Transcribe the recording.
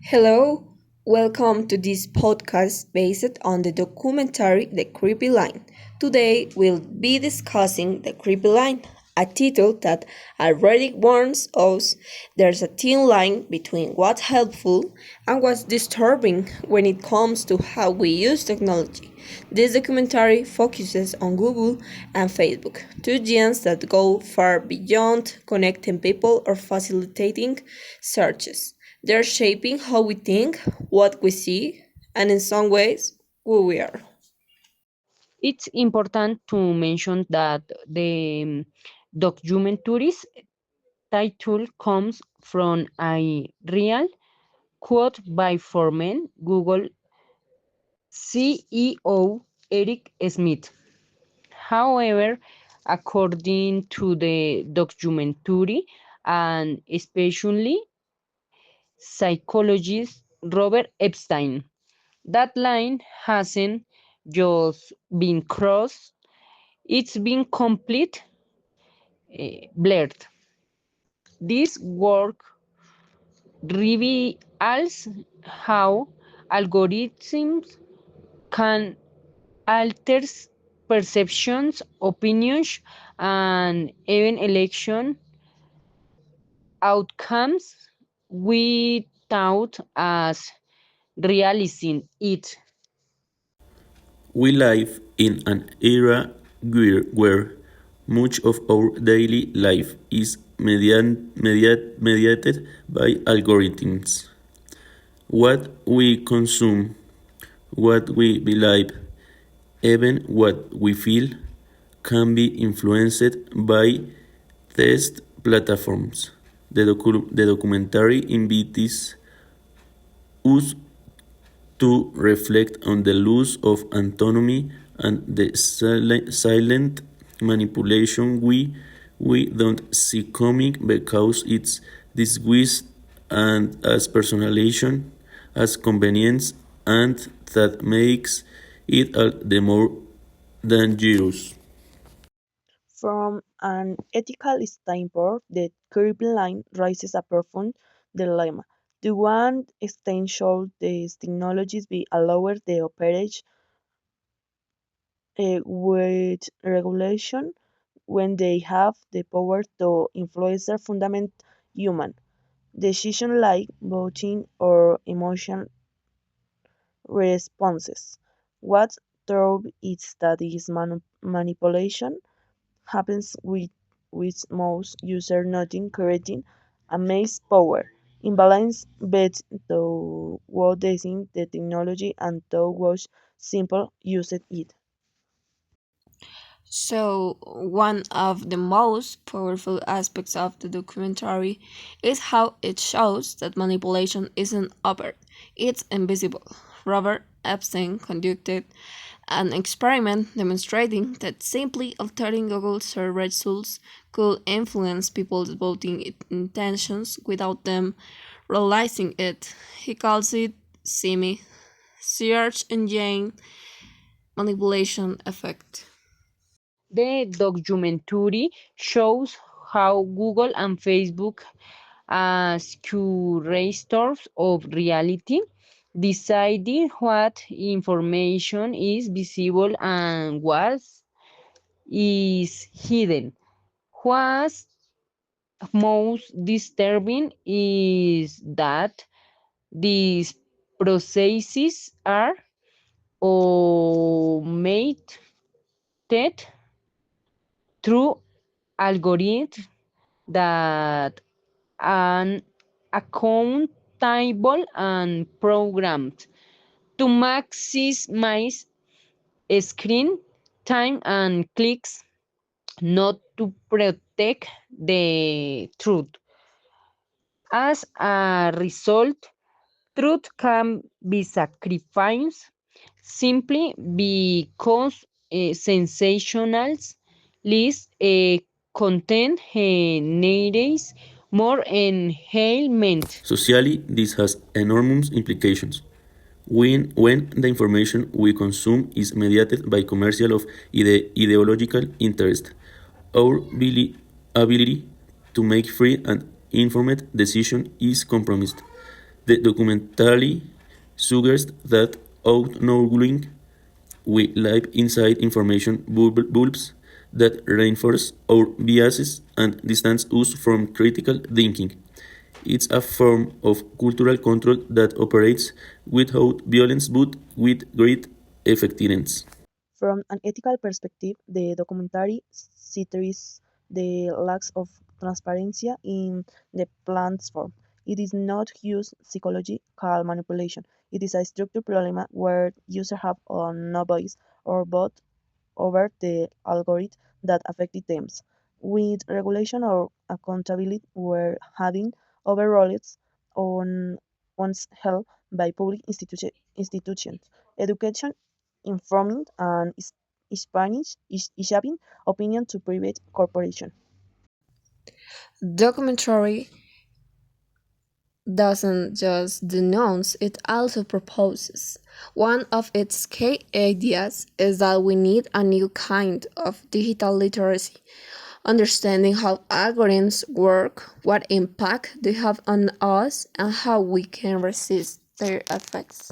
Hello, welcome to this podcast based on the documentary The Creepy Line. Today we'll be discussing The Creepy Line, a title that already warns us there's a thin line between what's helpful and what's disturbing when it comes to how we use technology. This documentary focuses on Google and Facebook, two giants that go far beyond connecting people or facilitating searches. They're shaping how we think, what we see, and in some ways, who we are. It's important to mention that the documentary's title comes from a real quote by former Google CEO Eric Schmidt. However, according to the documentary and especially psychologist Robert Epstein, that line hasn't just been crossed, it's been complete blurred. This work reveals how algorithms can alter perceptions, opinions, and even election outcomes without us realizing it. We live in an era where much of our daily life is mediated by algorithms. What we consume, what we believe, even what we feel, can be influenced by test platforms. The documentary invites us to reflect on the loss of autonomy and the silent manipulation we don't see coming because it's disguised and as personalization, as convenience, and that makes it all the more dangerous. From an ethical standpoint, the curved line raises a profound dilemma. To one extent, should these technologies be allowed to operate with regulation when they have the power to influence fundamental human decisions like voting or emotional responses? What's true is that this manipulation happens with most users noting creating a maze power imbalance bet to what they think the technology and to what simple used it. So, one of the most powerful aspects of the documentary is how it shows that manipulation isn't overt, it's invisible. Robert Epstein conducted an experiment demonstrating that simply altering Google search results could influence people's voting intentions without them realizing it. He calls it SIMI, search engine manipulation effect. The documentary shows how Google and Facebook, as curators of reality, decided what information is visible and what is hidden. What's most disturbing is that these processes are automated through algorithms that are accountable and programmed to maximize screen time and clicks, not to protect the truth. As a result, truth can be sacrificed simply because sensationals list content narrates more enhancement. Socially, this has enormous implications. When the information we consume is mediated by commercial of ideological interest, our ability to make free and informed decision is compromised. The documentary suggests that outknowing we live inside information bulbs that reinforce our biases and distance us from critical thinking. It's a form of cultural control that operates without violence but with great effectiveness. From an ethical perspective, the documentary cites the lack of transparency in the platform. It is not use psychological manipulation. It is a structural problem where users have no voice or vote over the algorithm that affected them. With regulation or accountability were having overroles on once held by public institutions. Education informing and Spanish is shaping opinion to private corporation. Documentary doesn't just denounce, it also proposes. One of its key ideas is that we need a new kind of digital literacy, understanding how algorithms work, what impact they have on us, and how we can resist their effects.